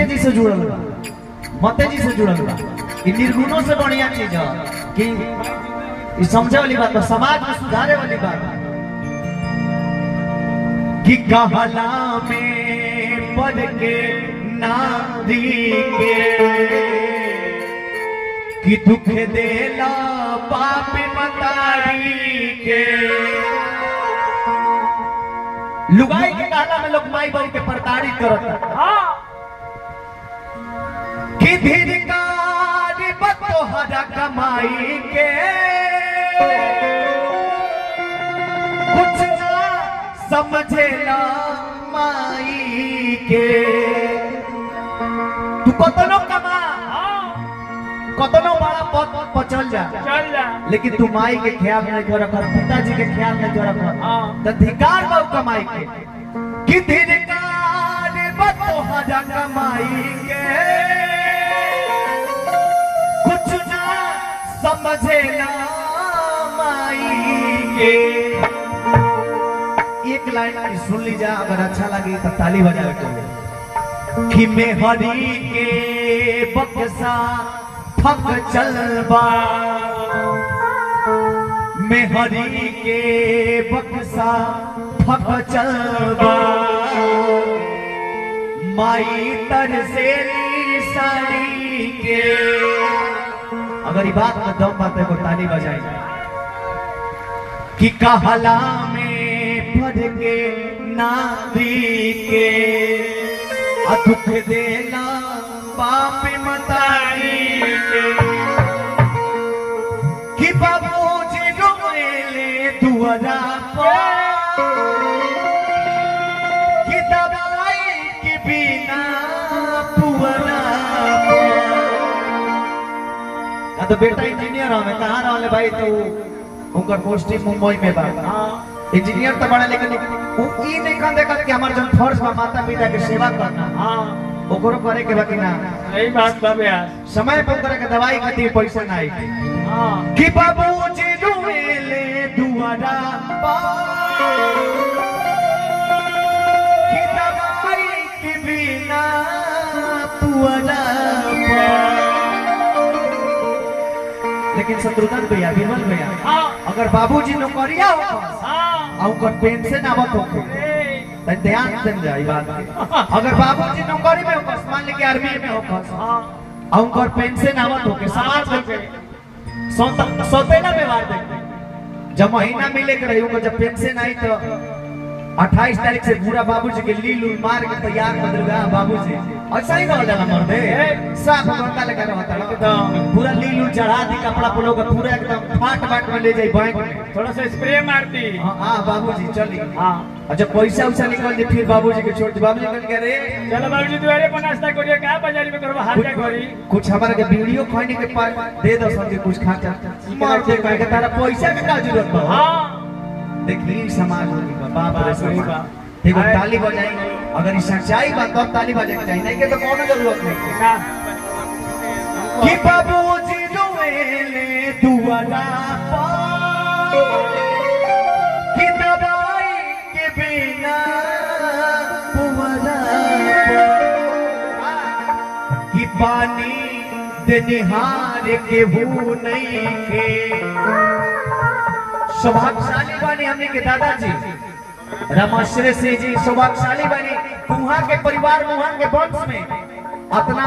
नीचे जी से जुड़ल बा, मते जी से जुड़ल बा। इ निर्गुणों से बढ़िया चीज है कि इ समझे वाली बात बा, समाज में सुधारे वाली बात बा। कि कहला में पढ़ के नारी के कि दुख देला पाप मतारी के। लुगाई के कहला में लोग माई बहू के प्रताड़ित करता। कि धीरकार बतोहरा कमाई के कुछ ना समझेला माई के। तू कतनो कमा, कतनो बड़ा पद पर चल जा, लेकिन तू माई के ख्याल नहीं कर रखा, पिताजी के ख्याल नहीं कर रखा, तो धिकार बहु कमाई के। कि धिकार बतोहरा कमाई के कुछ ना समझेला माई के। एक लाइन सुन लीजिए, अगर अच्छा लगे तो ताली बजावे के। कि मेहरी के बक्सा फक चलबा, मेहरी के बक्सा फक चलबा, माई तरसेली साड़ी के। अगर ये बात में दम बात है को ताली बजाई। कि कहला में पढ़ के नारी के दुख देला पाप मतारी के। कि बाबूजी रोएले दुआरा पर, कि दवाई के बिना पुअरा पर। तो बेटा इंजीनियर हमें कहाँ रहले भाई, तो उनका पोस्टिंग मुंबई में बा। इंजीनियर तो बड़ा, लेकिन वो ई नहीं कर देखा कि हमार जन फर्ज बा माता पिता के सेवा करना, ओकरो करे के बाकी ना। सही बात बा यार, समय पर करे के दवाई खातिर पैसा ना आई। कि बाबूजी रोएले दुआरा पर, कि दवाई के बिना पुअरा पर। लेकिन शत्रुघ्न भैया, विमल भैया, अगर बाबूजी नौकरिया हो पेंशन आवत हो तो ध्यान दें जाए बात के। अगर बाबूजी नौकरी में हो, मान ली आर्मी में हो, और पेंशन आवत हो के समाज के सौतेना व्यवहार देंगे। जब महीना मिले के रही, जब पेंशन आई तो 28 तारीख से पूरा बाबूजी के लील मार के तैयार कर देगा। बाबूजी ऐसा ही कहल जाला मर्दे, साफ बंदा लगा रहता एकदम, पूरा लील चढ़ा दी, कपड़ा पुलो का पूरा एकदम फाट बाट में ले जाई बैंक में, थोड़ा सा स्प्रे मार दी। हां बाबूजी चली। और जब पैसा उसा निकल दे फिर बाबूजी के छोड़, बाबूजी कह के रे चलो बाबूजी दुआरे पर नाश्ता करिए, का बाजारी में करबो हाथ का करी, कुछ हमारा के वीडियो खाने के दे दो, सब कुछ खा के मार दे, कह के तारा पैसा के का जरूरत बा। हां देखिए समाज में बाप रे सही बात। देखो ताली बजाएंगे, अगर ये सच्चाई बात तो ताली बजानी चाहिए, नहीं के तो कोनो जरूरत नहीं। कि बाबूजी रोएले दुआरा पर, कि दवाई के बिना पुअरा पर। कि पानी देनिहार के भू नहीं के। सौभाग्यशाली बनी हमने के दादाजी रामाश्रय सिंह जी, सौभाग्यशाली बनी वहाँ के परिवार में, वहाँ के वंश में अपना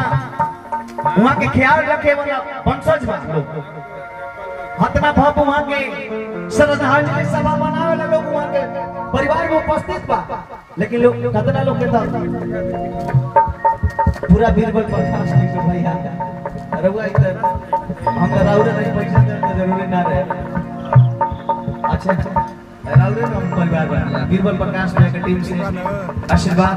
वहाँ के ख्याल रखे वाला वंशज बा लोग, अपना भाव वहाँ के श्रद्धांजलि सभा बनावे वाला लोग वहाँ के परिवार में उपस्थित बा। लेकिन लोग कितना लोग के पूरा बीरबल प्रकाश के भैया रहुआ इधर हम राउरे नहीं पैसा देने जरूरी ना रहे। अच्छा राउरे हम परिवार बना बीरबल प्रकाश भैया की टीम से आशीर्वाद